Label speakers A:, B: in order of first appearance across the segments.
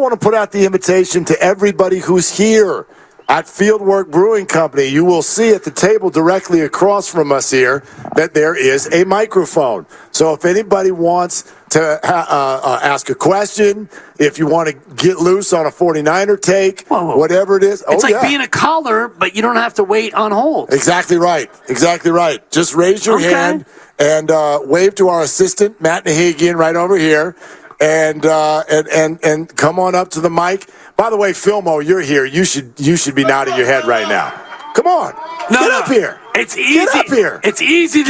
A: I want to put out the invitation to everybody who's here at Fieldwork Brewing Company. You will see at the table directly across from us here that there is a microphone. So if anybody wants to ask a question, if you want to get loose on a 49er take, whatever it is.
B: It's like being a caller, but you don't have to wait on hold.
A: Exactly right. Exactly right. Just raise your hand and wave to our assistant, Matt Nahigian, right over here. And come on up to the mic. By the way, Filmo, you're here. You should be nodding your head right now. Come on, get up here.
B: It's easy.
A: Get up here.
B: It's easy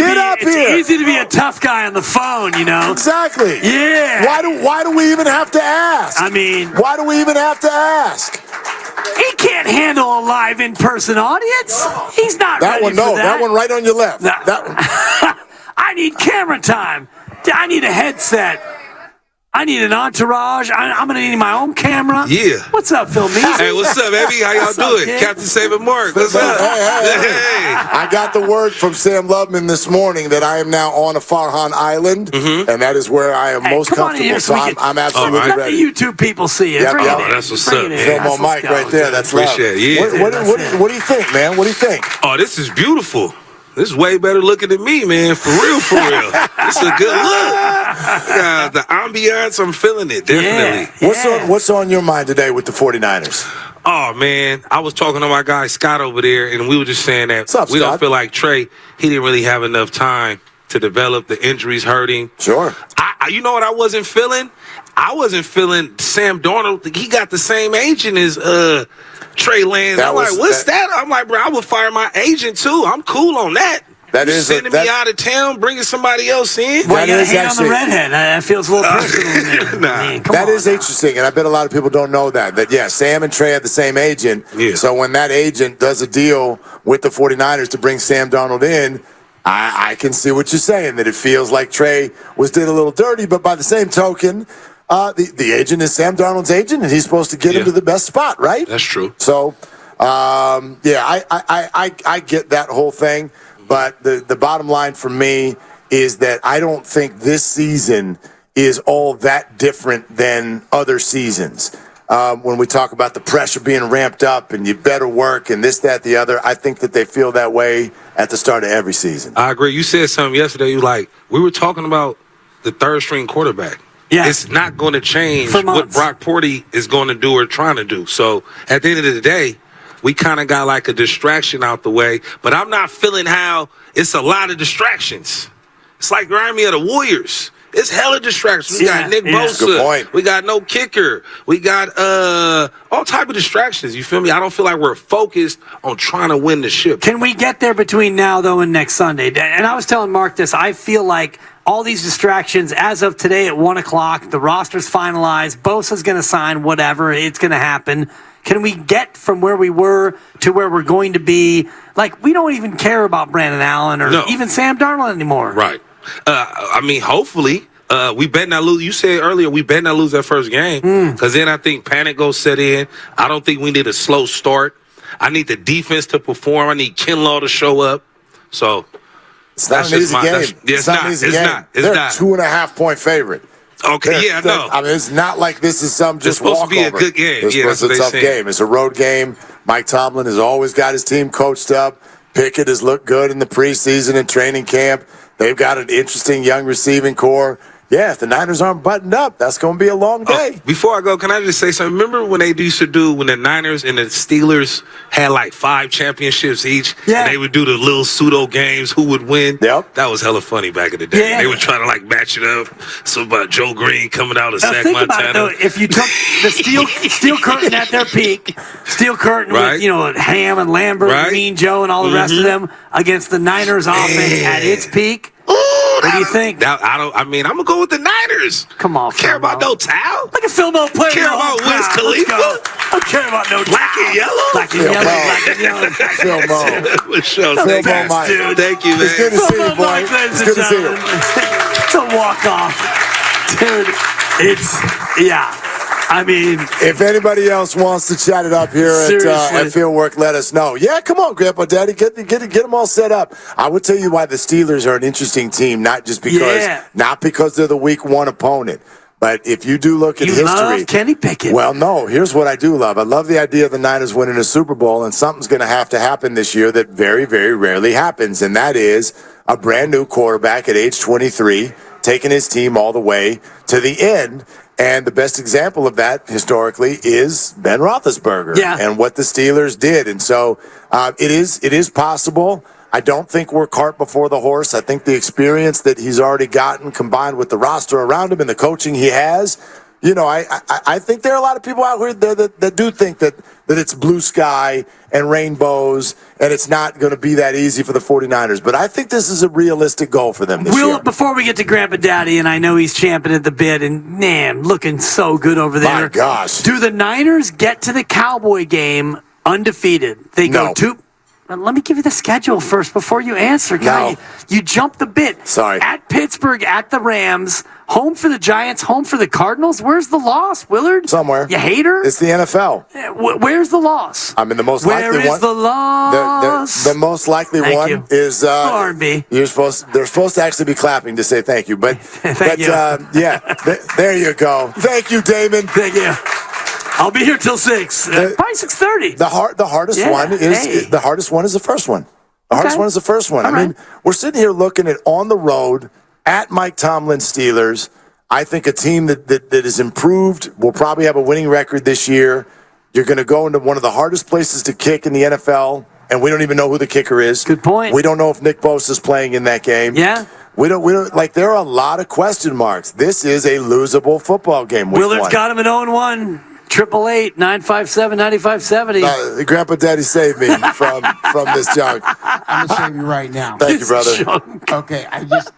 B: to be a tough guy on the phone, you know.
A: Exactly.
B: Yeah.
A: Why do we even have to ask?
B: I mean,
A: why do we even have to ask?
B: He can't handle a live in-person audience. He's not ready for that.
A: That one right on your left.
B: No.
A: That one.
B: I need camera time. I need a headset. I need an entourage. I'm going to need my own camera.
C: Yeah.
B: What's up, Phil Meese?
C: Hey, what's up, baby? How y'all doing? Captain Saving Mark. What's up?
A: Hey. I got the word from Sam Loveman this morning that I am now on a Farhan Island, and that is where I am most comfortable. So I'm absolutely ready.
B: Let the YouTube people see it.
C: That's what's up.
A: Film on mic right there. That's love.
C: Appreciate it. Yeah.
A: What do you think, man? What do you think?
C: Oh, this is beautiful. This is way better looking than me, man. For real, for real. This is a good look. The ambiance, I'm feeling it, definitely.
A: Yeah. What's on your mind today with the 49ers?
C: Oh, man, I was talking to my guy Scott over there, and we were just saying that we don't feel like Trey, he didn't really have enough time to develop. The injuries hurt him.
A: Sure.
C: You know what I wasn't feeling? I wasn't feeling Sam Darnold. He got the same agent as Trey Lance. I'm like, what's that? I'm like, bro, I would fire my agent too. I'm cool on that.
A: That is
C: sending me out of town, bringing somebody else in.
B: Well, you got a hand on the redhead. That feels a little personal.
A: That is interesting, and I bet a lot of people don't know that. Sam and Trey had the same agent.
C: Yeah.
A: So when that agent does a deal with the 49ers to bring Sam Darnold in, I can see what you're saying, that it feels like Trey did a little dirty, but by the same token, the agent is Sam Darnold's agent, and he's supposed to get him to the best spot, right?
C: That's true.
A: So, I get that whole thing, but the bottom line for me is that I don't think this season is all that different than other seasons. When we talk about the pressure being ramped up and you better work and this, that, the other, I think that they feel that way at the start of every season.
C: I agree. You said something yesterday. We were talking about the third-string quarterback.
B: Yeah.
C: It's not going to change what Brock Purdy is going to do or trying to do. So at the end of the day, we kind of got like a distraction out the way. But I'm not feeling how it's a lot of distractions. It's like remind me of the Warriors. It's hella distractions. We got Nick Bosa.
A: Good point.
C: We got no kicker. We got all type of distractions. You feel me? I don't feel like we're focused on trying to win the ship.
B: Can we get there between now, though, and next Sunday? And I was telling Mark this. I feel like all these distractions, as of today at 1 o'clock, the roster's finalized. Bosa's going to sign whatever. It's going to happen. Can we get from where we were to where we're going to be? Like, we don't even care about Brandon Allen or even Sam Darnold anymore.
C: Right. Hopefully, we better not lose. You said earlier we better not lose that first game because then I think panic goes set in. I don't think we need a slow start. I need the defense to perform. I need Kinlaw to show up. So
A: it's not an easy game.
C: It's not an easy game.
A: They're a 2.5-point favorite.
C: Okay, I know.
A: I mean, it's not like this is some just walkover.
C: It's supposed to be a good game.
A: It's a tough game. It's a road game. Mike Tomlin has always got his team coached up. Pickett has looked good in the preseason and training camp. They've got an interesting young receiving core. Yeah, if the Niners aren't buttoned up, that's going to be a long day.
C: Before I go, can I just say something? Remember when they used to do when the Niners and the Steelers had like 5 championships each?
B: Yeah.
C: And they would do the little pseudo games, who would win?
A: Yep.
C: That was hella funny back in the day.
B: Yeah.
C: They would try to like match it up. So about Joe Green coming out of Sac
B: Think
C: Montana.
B: about it, though. If you took the steel curtain at their peak, steel curtain with, Ham and Lambert and Mean Joe and all the rest of them against the Niners offense at its peak, what do you think?
C: I'm gonna go with the Niners.
B: Come on,
C: care about no towel.
B: Look at Filmo playing.
C: Care about Wiz Khalifa.
B: I don't care about no
C: black and yellow.
B: Black and yellow. Black and yellow.
A: Filmo,
C: dude. Thank you, man.
A: It's good to see you, boy. It's good to see you.
B: It's a walk off, dude. I mean,
A: if anybody else wants to chat it up here at Fieldwork, let us know. Yeah, come on, Grandpa Daddy, get them all set up. I would tell you why the Steelers are an interesting team, not because they're the week 1 opponent, But if you do look at
B: You
A: history,
B: love Kenny Pickett.
A: well, no, here's what I do love. I love the idea of the Niners winning a Super Bowl, and something's going to have to happen this year that very, very rarely happens, and that is a brand new quarterback at age 23 taking his team all the way to the end. And the best example of that historically is Ben Roethlisberger and what the Steelers did. And so it is possible. I don't think we're cart before the horse. I think the experience that he's already gotten combined with the roster around him and the coaching he has, I think there are a lot of people out here that do think that it's blue sky and rainbows and it's not going to be that easy for the 49ers. But I think this is a realistic goal for them this year.
B: Before we get to Grandpa Daddy, and I know he's champing at the bit, and man, looking so good over there.
A: My gosh.
B: Do the Niners get to the Cowboy game undefeated? They go let me give you the schedule first before you answer, guy.
A: No.
B: You jumped the bit.
A: Sorry.
B: At Pittsburgh, at the Rams, home for the Giants, home for the Cardinals. Where's the loss, Willard?
A: Somewhere.
B: You hater?
A: It's the NFL.
B: Where's the loss?
A: I mean, the most likely one.
B: Where is the loss?
A: The most likely
B: Thank
A: one
B: you.
A: is
B: R&B.
A: they're supposed to actually be clapping to say thank you. But
B: Thank you.
A: There you go. Thank you, Damon.
B: Thank you. I'll be here till 6. Probably 6:30.
A: The hardest one is the hardest one is the first one. The hardest one is the first one.
B: All
A: I mean, we're sitting here looking at on the road at Mike Tomlin's Steelers. I think a team that is improved will probably have a winning record this year. You're going to go into one of the hardest places to kick in the NFL, and we don't even know who the kicker is.
B: Good point.
A: We don't know if Nick Bosa is playing in that game.
B: Yeah.
A: We don't like. There are a lot of question marks. This is a losable football game.
B: Willard's got him at 0-1. 888-957-9570.
A: Grandpa Daddy saved me from this junk.
D: I'm gonna save you right now.
A: Thank you, brother.
D: Okay,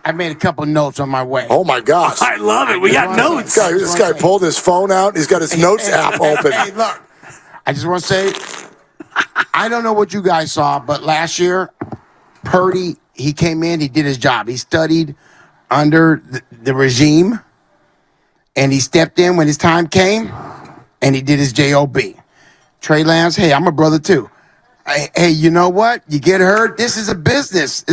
D: I made a couple notes on my way.
A: Oh my gosh!
B: I love it. We got notes.
A: This guy pulled his phone out. He's got his notes app open.
D: Hey, look, I just want to say, I don't know what you guys saw, but last year, Purdy, he came in, he did his job. He studied under the regime, and he stepped in when his time came. And he did his job. Trey Lance, hey, I'm a brother too. Hey, you know what? You get hurt. This is a business.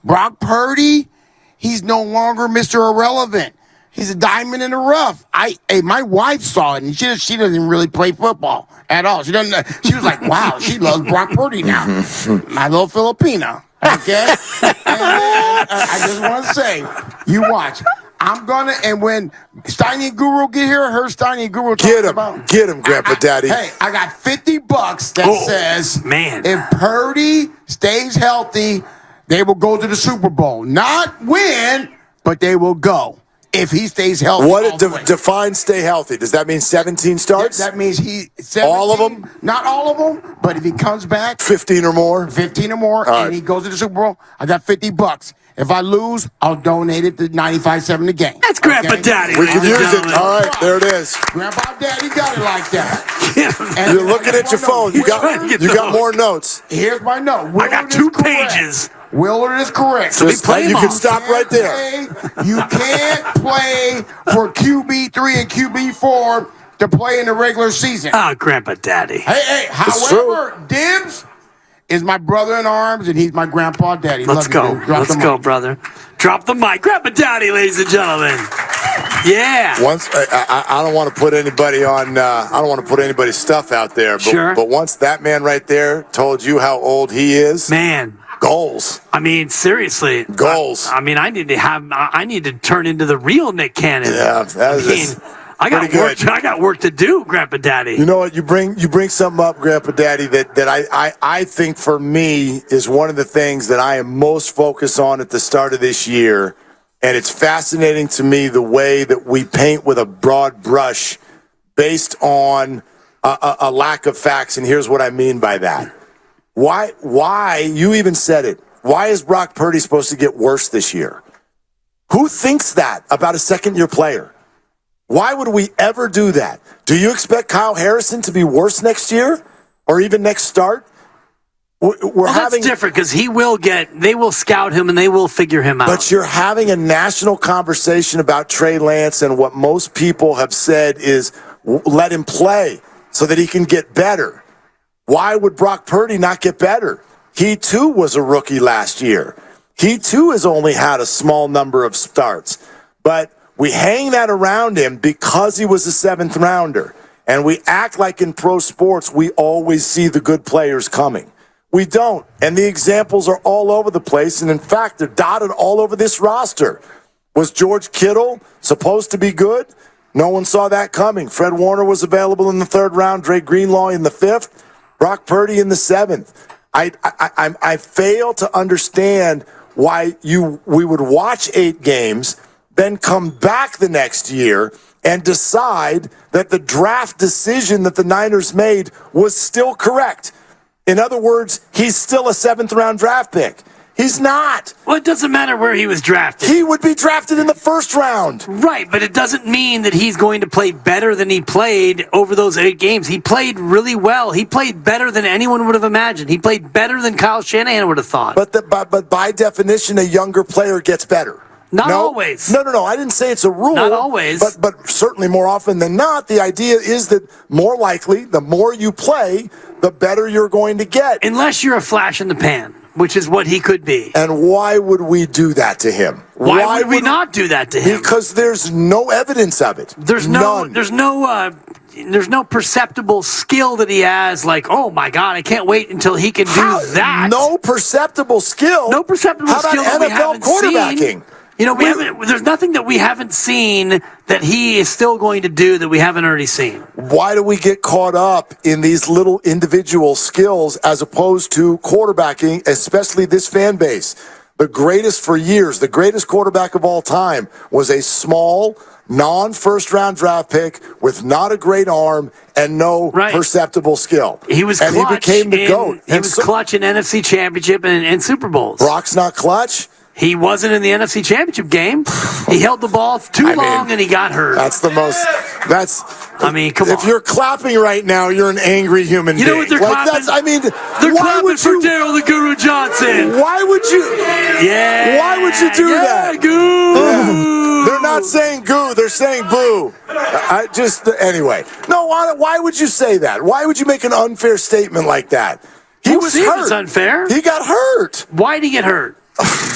D: Brock Purdy, he's no longer Mr. Irrelevant. He's a diamond in the rough. My wife saw it, and she doesn't really play football at all. She doesn't. She was like, wow, she loves Brock Purdy now. My little Filipino. Okay? And then, I just want to say, you watch. And when Steiny Guru get here, Steiny Guru talks about.
A: Get him, Grandpa Daddy.
D: Hey, I got $50 that says,
B: man,
D: if Purdy stays healthy, they will go to the Super Bowl. Not win, but they will go. If he stays healthy.
A: What define stay healthy? Does that mean 17 starts?
D: That means 17,
A: all of them?
D: Not all of them, but if he comes back
A: 15 or more,
D: and he goes to the Super Bowl, I got $50. If I lose, I'll donate it to 95.7 the game.
B: That's Grandpa Daddy.
A: We can use it. All right, there it is.
D: Grandpa Daddy got it like that.
A: You're looking at your phone. You got more notes.
D: Here's my note.
B: I got 2 pages.
D: Willard is correct.
A: So you can stop right there.
D: You can't play for QB3 and QB4 to play in the regular season.
B: Oh, Grandpa Daddy.
D: Hey, however, Dibs is my brother in arms, and he's my Grandpa Daddy.
B: Let's go. Let's go, brother. Drop the mic. Grandpa Daddy, ladies and gentlemen. Yeah.
A: Once I don't want to put anybody on. I don't want to put anybody's stuff out there. But, but once that man right there told you how old he is,
B: man.
A: Goals.
B: I mean, seriously.
A: Goals.
B: I mean, I need to turn into the real Nick Cannon.
A: Yeah,
B: I got work to do, Grandpa Daddy.
A: You know what? You bring something up, Grandpa Daddy, that I think for me is one of the things that I am most focused on at the start of this year. And it's fascinating to me the way that we paint with a broad brush based on a lack of facts. And here's what I mean by that. Why, you even said it, why is Brock Purdy supposed to get worse this year? Who thinks that about a second-year player? Why would we ever do that? Do you expect Kyle Harrison to be worse next year or even next start?
B: That's different because they will scout him and they will figure him out.
A: But you're having a national conversation about Trey Lance, and what most people have said is let him play so that he can get better. Why would Brock Purdy not get better? He, too, was a rookie last year. He, too, has only had a small number of starts. But We hang that around him because he was a 7th rounder. And we act like in pro sports we always see the good players coming. We don't. And the examples are all over the place. And in fact, they're dotted all over this roster. Was George Kittle supposed to be good? No one saw that coming. Fred Warner was available in the 3rd round. Dre Greenlaw in the 5th. Brock Purdy in the 7th. I fail to understand why we would watch 8 games, then come back the next year and decide that the draft decision that the Niners made was still correct. In other words, he's still a 7th round draft pick. He's not.
B: Well, it doesn't matter where he was drafted.
A: He would be drafted in the 1st round.
B: Right, but it doesn't mean that he's going to play better than he played over those 8 games. He played really well. He played better than anyone would have imagined. He played better than Kyle Shanahan would have thought.
A: But by definition, a younger player gets better.
B: Not always.
A: No. I didn't say it's a rule.
B: Not always.
A: But certainly more often than not, the idea is that more likely, the more you play, the better you're going to get.
B: Unless you're a flash in the pan, which is what he could be.
A: And why would we do that to him?
B: Why would we not do that to him?
A: Because there's no evidence of it.
B: There's no perceptible skill that he has. Like, oh my God, I can't wait until he can do that.
A: No perceptible skill.
B: No perceptible skill that we haven't
A: quarterbacking?
B: Seen. You know, there's nothing that we haven't seen that he is still going to do that we haven't already seen.
A: Why do we get caught up in these little individual skills as opposed to quarterbacking, especially this fan base? The greatest for years, the greatest quarterback of all time was a small, non-first round draft pick with not a great arm and no perceptible skill.
B: He was clutch.
A: And he became the GOAT.
B: He was clutch in NFC Championship and Super Bowls.
A: Brock's not clutch?
B: He wasn't in the NFC Championship game. He held the ball too long and he got hurt.
A: That's the most.
B: I mean, come on.
A: If you're clapping right now, you're an angry human being.
B: You know what they're clapping? They're clapping for Daryl the Guru Johnson.
A: Why would you?
B: Yeah.
A: Why would you do that?
B: Goo.
A: Yeah. They're not saying goo. They're saying boo. Anyway. No. Why would you say that? Why would you make an unfair statement like that? He was hurt.
B: It's unfair.
A: He got hurt.
B: Why did he get hurt?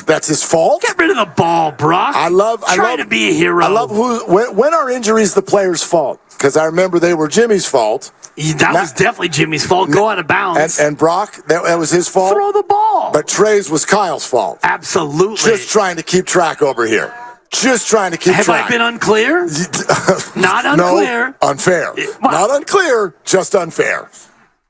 A: That's his fault.
B: Get rid of the ball, Brock.
A: I love
B: to be a hero.
A: I love when are injuries the player's fault? Because I remember they were Jimmy's fault.
B: That was definitely Jimmy's fault. Go out of bounds.
A: And Brock, that was his fault.
B: Throw the ball.
A: But Trey's was Kyle's fault.
B: Absolutely.
A: Just trying to keep track over here. Just trying to keep track.
B: Have I been unclear? Not unclear.
A: No, unfair. Not unclear, just unfair.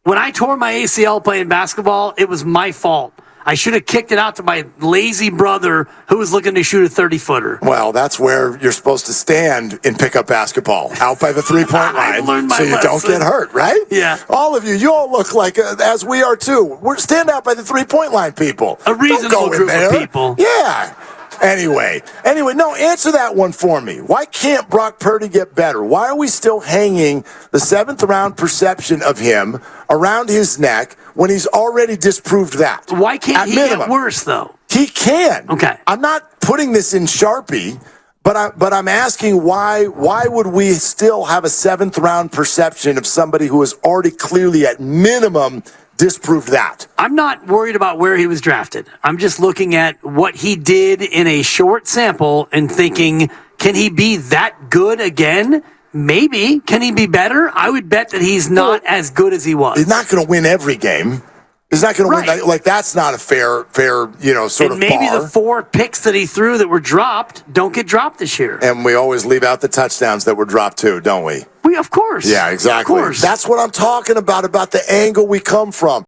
B: When I tore my ACL playing basketball, it was my fault. I should have kicked it out to my lazy brother who was looking to shoot a 30-footer.
A: Well, that's where you're supposed to stand in pickup basketball, out by the three-point line, so you don't get hurt, right?
B: Yeah.
A: All of you all look like, as we are too. We're stand out by the three-point line, people.
B: A reasonable group of people.
A: Yeah. Anyway, no, answer that one for me. Why can't Brock Purdy get better? Why are we still hanging the 7th round perception of him around his neck when he's already disproved that?
B: Why can't he get worse, though?
A: He can.
B: Okay.
A: I'm not putting this in Sharpie, but I'm asking why would we still have a 7th round perception of somebody who is already clearly at minimum disproved that?
B: I'm not worried about where he was drafted. I'm just looking at what he did in a short sample and thinking, can he be that good again? Maybe. Can he be better? I would bet that he's not as good as he was.
A: He's not going to win every game. He's not going to win. Like, that's not a fair, sort of
B: maybe
A: bar.
B: The 4 picks that he threw that were dropped don't get dropped this year.
A: And we always leave out the touchdowns that were dropped too, don't we?
B: Of course.
A: Yeah, exactly.
B: Of course.
A: That's what I'm talking about the angle we come from.